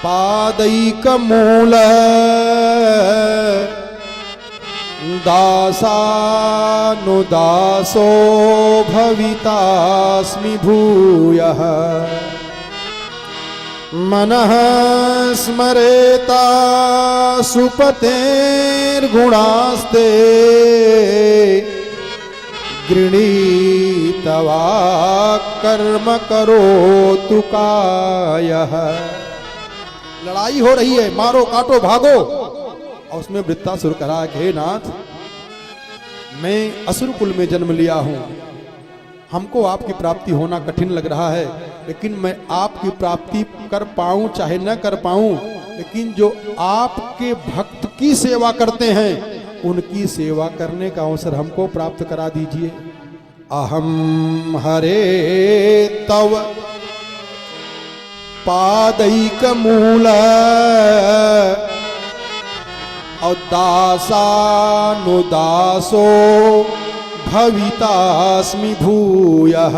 पादैकमूल दासानुदासो भवितास्मि भूयः मनः स्मरेता सुपतेर्गुणास्ते गृणीतवा कर्म करोतु कायः। लड़ाई हो रही है, मारो काटो भागो, और उसमें वृत्तासुर कहा कि हे नाथ, मैं असुर कुल में जन्म लिया हूं, हमको आपकी प्राप्ति होना कठिन लग रहा है, लेकिन मैं आपकी प्राप्ति कर पाऊं चाहे न कर पाऊं, लेकिन जो आपके भक्त की सेवा करते हैं उनकी सेवा करने का अवसर हमको प्राप्त करा दीजिए। अहम हरे तव पादैकमूल और दासानुदासो भवितास्मि भूयः।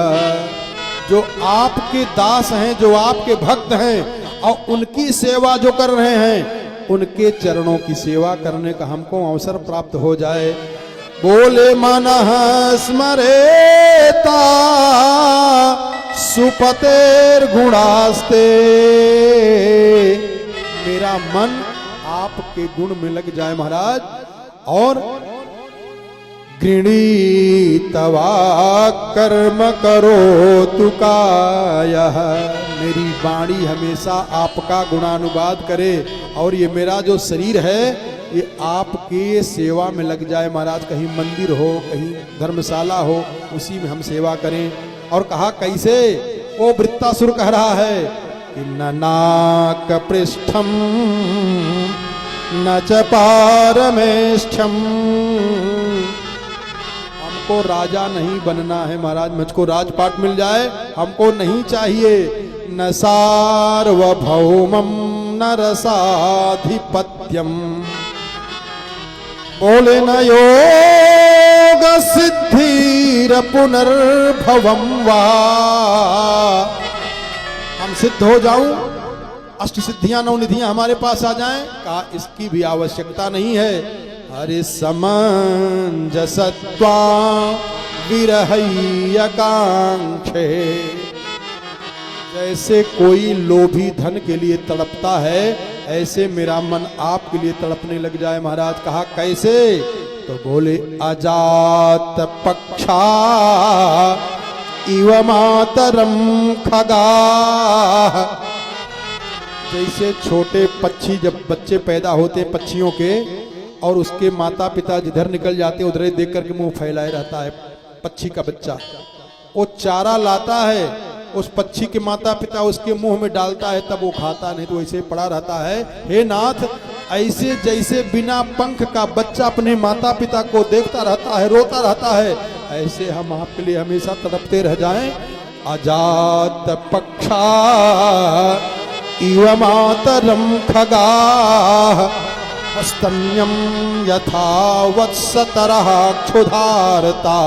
जो आपके दास हैं, जो आपके भक्त हैं और उनकी सेवा जो कर रहे हैं, उनके चरणों की सेवा करने का हमको अवसर प्राप्त हो जाए। बोले मनः स्मरेता सुपतेर्गुणास्ते, मेरा मन आपके गुण में लग जाए महाराज, और गृणीतवा कर्म करोतु कायः, मेरी वाणी हमेशा आपका गुणानुवाद करे, और ये मेरा जो शरीर है ये आपके सेवा में लग जाए महाराज। कहीं मंदिर हो, कहीं धर्मशाला हो, उसी में हम सेवा करें। और कहा कैसे? वो वृत्तासुर कह रहा है कि न नाक पृष्ठम न च पारमेष्ठम, हमको राजा नहीं बनना है महाराज, मुझको राजपाट मिल जाए हमको नहीं चाहिए। न सार्वभौमम न रसाधिपत्यम, बोले न योग सिद्धिर पुनर्भवम वा, हम सिद्ध हो जाऊं, अष्ट सिद्धियां नौ निधियां हमारे पास आ जाएं, कहा इसकी भी आवश्यकता नहीं है। हरि समंजसत्वा विरहय्यकांक्षे, जैसे कोई लोभी धन के लिए तड़पता है, ऐसे मेरा मन आपके लिए तड़पने लग जाए महाराज। कहा कैसे? तो बोले अजात पक्षा इव मातरम खगा, जैसे छोटे पक्षी जब बच्चे पैदा होते पक्षियों के, और उसके माता पिता जिधर निकल जाते उधर ही देख करके मुंह फैलाए रहता है पक्षी का बच्चा, वो चारा लाता है, उस पक्षी के माता पिता उसके मुंह में डालता है, तब वो खाता नहीं, तो वैसे पड़ा रहता है। हे नाथ, ऐसे जैसे बिना पंख का बच्चा अपने माता पिता को देखता रहता है, रोता रहता है, ऐसे हम आपके लिए हमेशा तड़पते रह जाएं। अजात पक्षा इव मातरम खगा, स्तन्यम यथा वत्सतरः क्षुधारता,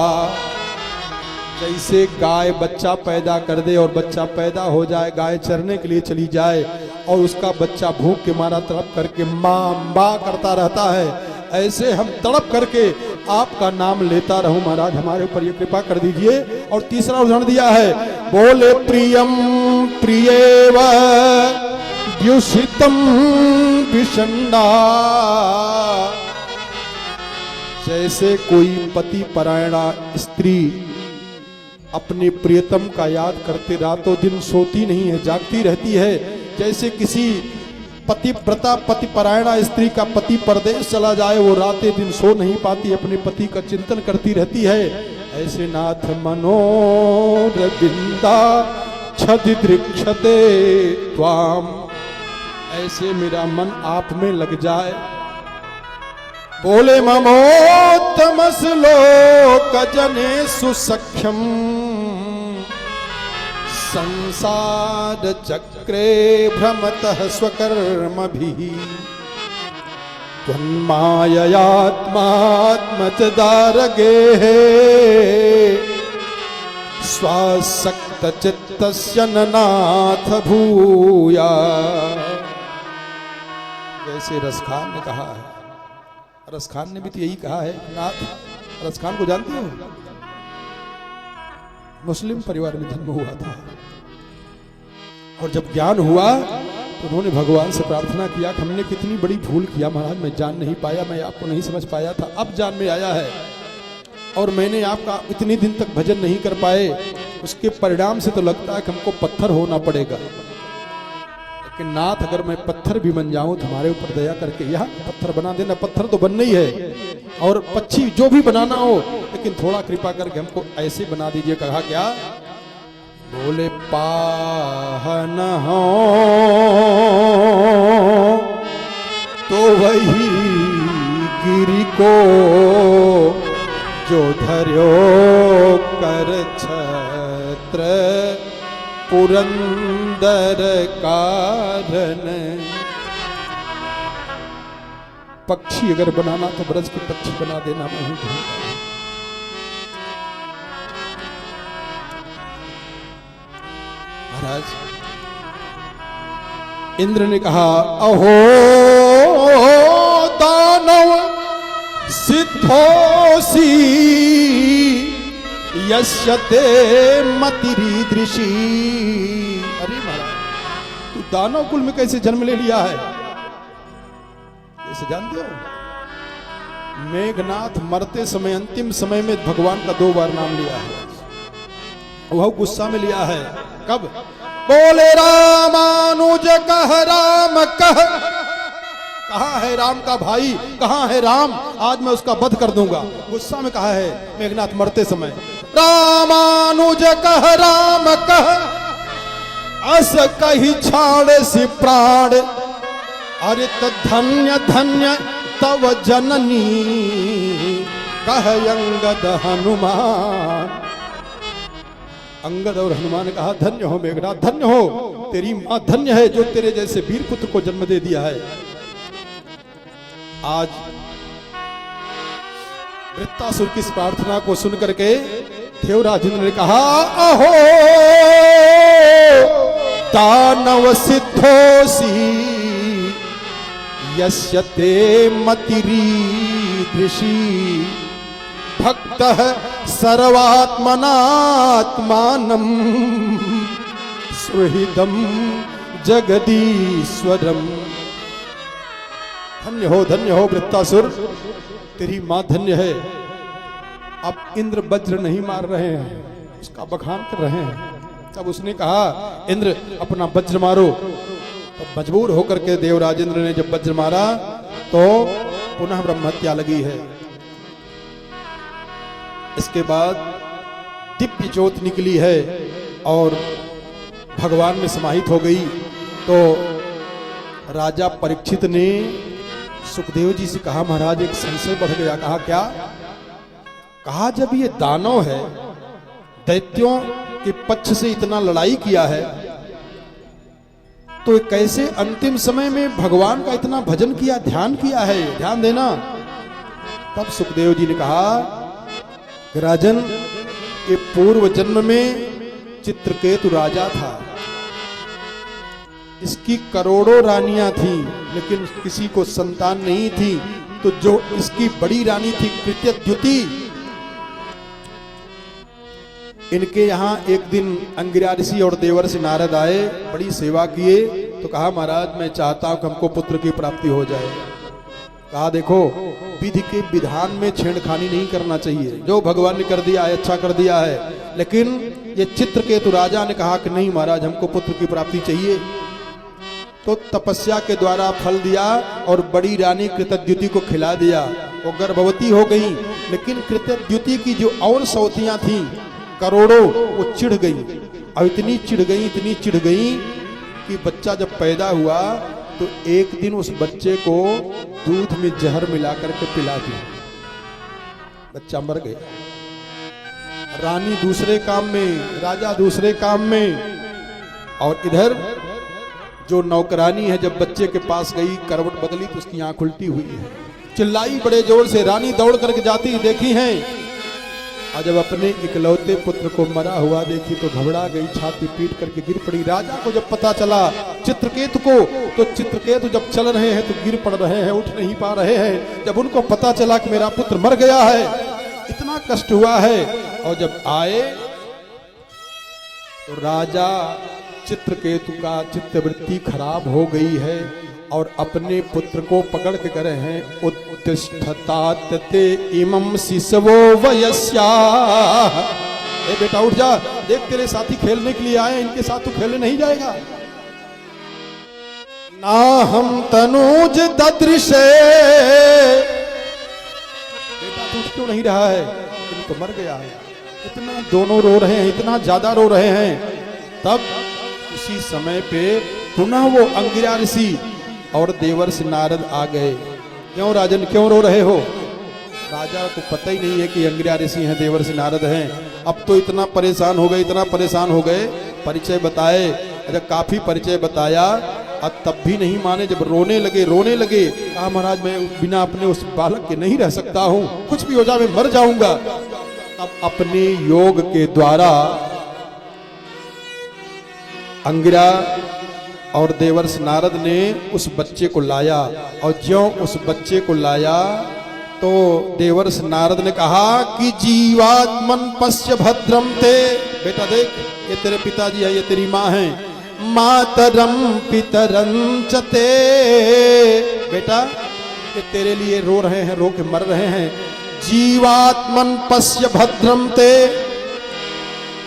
जैसे गाय बच्चा पैदा कर दे और बच्चा पैदा हो जाए, गाय चरने के लिए चली जाए और उसका बच्चा भूख के मारा तड़प करके माँ माँ करता रहता है, ऐसे हम तड़प करके आपका नाम लेता रहूं महाराज, हमारे ऊपर ये कृपा कर दीजिए। और तीसरा उदाहरण दिया है, बोले प्रियम प्रियेव व्युषितम विषण्णा, जैसे कोई पति परायणा स्त्री अपने प्रियतम का याद करते रातों दिन सोती नहीं है, जागती रहती है, जैसे किसी पतिव्रता पति परायणा स्त्री का पति परदेश चला जाए, वो रातें दिन सो नहीं पाती, अपने पति का चिंतन करती रहती है, ऐसे नाथ मनोरविंदा छदिदृक्षते त्वाम, ऐसे मेरा मन आप में लग जाए। बोले ममोत्तम श्लोक जने सुसख्यम संसार चक्रे भ्रमतः स्वकर्मभिः त्वन्माययात्मात्मचदारगेः स्वासक्त चित्तस्य न नाथ भूया। ऐसे रसखान ने कहा है। रसखान ने भी तो यही कहा है। नाथ, रसखान को जानते हो? मुस्लिम परिवार में जन्म हुआ था और जब ज्ञान हुआ तो उन्होंने भगवान से प्रार्थना किया कि हमने कितनी बड़ी भूल किया महाराज, मैं जान नहीं पाया, मैं आपको नहीं समझ पाया था, अब जान में आया है और मैंने आपका इतने दिन तक भजन नहीं कर पाए, उसके परिणाम से तो लगता है कि हमको पत्थर होना पड़ेगा। लेकिन नाथ, अगर मैं पत्थर भी बन जाऊं तो हमारे ऊपर दया करके यहाँ पत्थर बना देना। पत्थर तो बनना ही है और पक्षी जो भी बनाना हो, लेकिन थोड़ा कृपा करके हमको ऐसे बना दीजिए। कहा क्या? बोले पाहन हो तो वही गिरी को जो धर्यो कर छत्र पुरंदर कारण। पक्षी अगर बनाना तो ब्रज के पक्षी बना देना, मैं ही ढूंढता हूं। महाराज, इंद्र ने कहा अहो दानव सिद्धोसी यस्यते मतिरीदृशी। अरे महाराज, तू दानव कुल में कैसे जन्म ले लिया है? ऐसे जानते हो? मेघनाथ मरते समय, अंतिम समय में भगवान का 2 बार नाम लिया है। वह गुस्सा में लिया है। कब? बोले रामानुज कह राम कह। कहां है राम का भाई, कहां है राम? आज मैं उसका वध कर दूंगा। गुस्सा में कहा है मेघनाथ मरते समय। रामानुज कह राम कह अस कही छाड़ सी प्राण। अरे तो धन्य धन्य तव जननी कह अंगद हनुमान। अंगद और हनुमान ने कहा धन्य हो मेघनाथ, धन्य हो, तेरी मां धन्य है जो तेरे जैसे वीर पुत्र को जन्म दे दिया है। आज वृत्तासुर की इस प्रार्थना को सुनकर के देवराज इंद्र ने कहा अहो दानव सिद्धोसी यस्यते मतिरीदृशी। भक्तः सर्वात्मनात्मानं सुहृदं जगदीश्वरम्। धन्य हो वृत्तासुर, तेरी मां धन्य है। अब इंद्र वज्र नहीं मार रहे हैं, उसका बखान कर रहे हैं। तब उसने कहा इंद्र अपना वज्र मारो। तो मजबूर होकर के देवराज इंद्र ने जब वज्र मारा तो पुनः ब्रह्म हत्या लगी है। इसके बाद दिव्य ज्योत निकली है और भगवान में समाहित हो गई। तो राजा परीक्षित ने सुखदेव जी से कहा महाराज एक संशय बढ़ गया। कहा क्या? कहा जब ये दानव है, दैत्यों के पक्ष से इतना लड़ाई किया है, तो कैसे अंतिम समय में भगवान का इतना भजन किया, ध्यान किया है? ध्यान देना। तब सुखदेव जी ने कहा राजन, ये पूर्व जन्म में चित्रकेतु राजा था, इसकी करोड़ों रानियां थी लेकिन किसी को संतान नहीं थी। तो जो इसकी बड़ी रानी थी कृत्यद्युति, इनके यहाँ एक दिन अंगिरा ऋषि और देवर्षि नारद आए, बड़ी सेवा किए। तो कहा महाराज मैं चाहता हूं कि हमको पुत्र की प्राप्ति हो जाए। कहा देखो विधि के विधान में छेड़खानी नहीं करना चाहिए, जो भगवान ने कर दिया है अच्छा कर दिया है। लेकिन ये चित्रकेतु राजा ने कहा कि नहीं महाराज हमको पुत्र की प्राप्ति चाहिए। तो तपस्या के द्वारा फल दिया और बड़ी रानी कृतद्युति को खिला दिया। वो गर्भवती हो गई, लेकिन कृतद्युति की जो और सौतियां थी करोड़ों, वो चिढ़ गई। और इतनी चिढ़ गई कि बच्चा जब पैदा हुआ तो एक दिन उस बच्चे को दूध में जहर मिला करके पिला दिया, बच्चा मर गया। रानी दूसरे काम में, राजा दूसरे काम में, और इधर जो नौकरानी है जब बच्चे के पास गई, करवट बदली तो उसकी आंख उल्टी हुई है। चिल्लाई बड़े जोर से, रानी दौड़ करके जाती देखी है और जब अपने इकलौते पुत्र को मरा हुआ देखी तो घबरा गई, छाती पीट करके गिर पड़ी। राजा को जब पता चला चित्रकेतु को, तो चित्रकेतु जब चल रहे हैं तो गिर पड़ रहे हैं, उठ नहीं पा रहे हैं। जब उनको पता चला कि मेरा पुत्र मर गया है, इतना कष्ट हुआ है। और जब आए तो राजा चित्रकेतु का चित्तवृत्ति खराब हो गई है और अपने पुत्र को पकड़ के करे हैं, उत्तिष्ठतात ते इमं शिशवो वयस्या। ए बेटा उठ जा, देख तेरे साथी खेलने के लिए आए, इनके साथ तू खेलने नहीं जाएगा। ना हम तनुज ददृशे, बेटा तू क्यों नहीं रहा है, तो मर गया है। इतना दोनों रो रहे हैं, इतना ज्यादा रो रहे हैं। तब उसी समय पे पुनः वो अंगिरा ऋषि और देवर्षि नारद आ गए। क्यों राजन, क्यों रो रहे हो? राजा को पता ही नहीं है कि अंगिरा ऋषि हैं, देवर्षि नारद हैं। अब तो इतना परेशान हो गए, इतना परेशान हो गए। परिचय बताए, जब काफी परिचय बताया और तब भी नहीं माने। जब रोने लगे, कहा महाराज मैं बिना अपने उस बालक के नहीं रह सकता हूँ, कुछ भी हो जाए मैं मर जाऊंगा। अब अपने योग के द्वारा अंगिरा और देवर्षि नारद ने उस बच्चे को लाया। और ज्यों उस बच्चे को लाया तो देवर्षि नारद ने कहा कि जीवात्मन पश्य भद्रम ते। बेटा देख, ये तेरे पिताजी है, ये तेरी माँ है। मातरम पितरं च ते। बेटा ये तेरे लिए रो रहे हैं, रो के मर रहे हैं। जीवात्मन पश्य भद्रम ते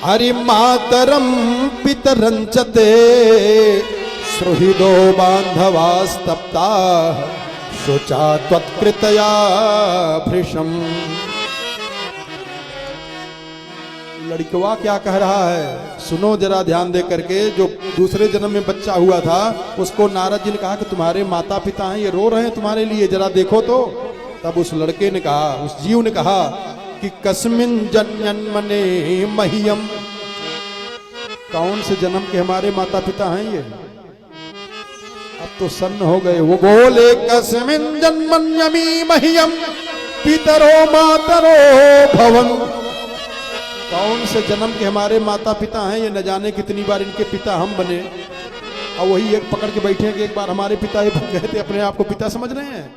हरि मातरम पितरं च ते। सुहृदो बांधवास्तप्ता शुचा त्वत्कृतया भृशम। लड़कवा क्या कह रहा है, सुनो जरा ध्यान दे करके। जो दूसरे जन्म में बच्चा हुआ था उसको नारद जी ने कहा कि तुम्हारे माता पिता हैं, ये रो रहे हैं तुम्हारे लिए, जरा देखो तो। तब उस लड़के ने कहा, उस जीव ने कहा कि कस्मिन जन्मने मह्यम। कौन से जन्म के हमारे माता पिता हैं ये? अब तो सन्न हो गए। वो बोले कस्मिन जन्मन्यमी मह्यम पितरो मातरो भवन। कौन से जन्म के हमारे माता पिता हैं, ये न जाने कितनी बार इनके पिता हम बने। और वही एक पकड़ के बैठे कि एक बार हमारे पिता ये बन गए थे, अपने आप को पिता समझ रहे हैं।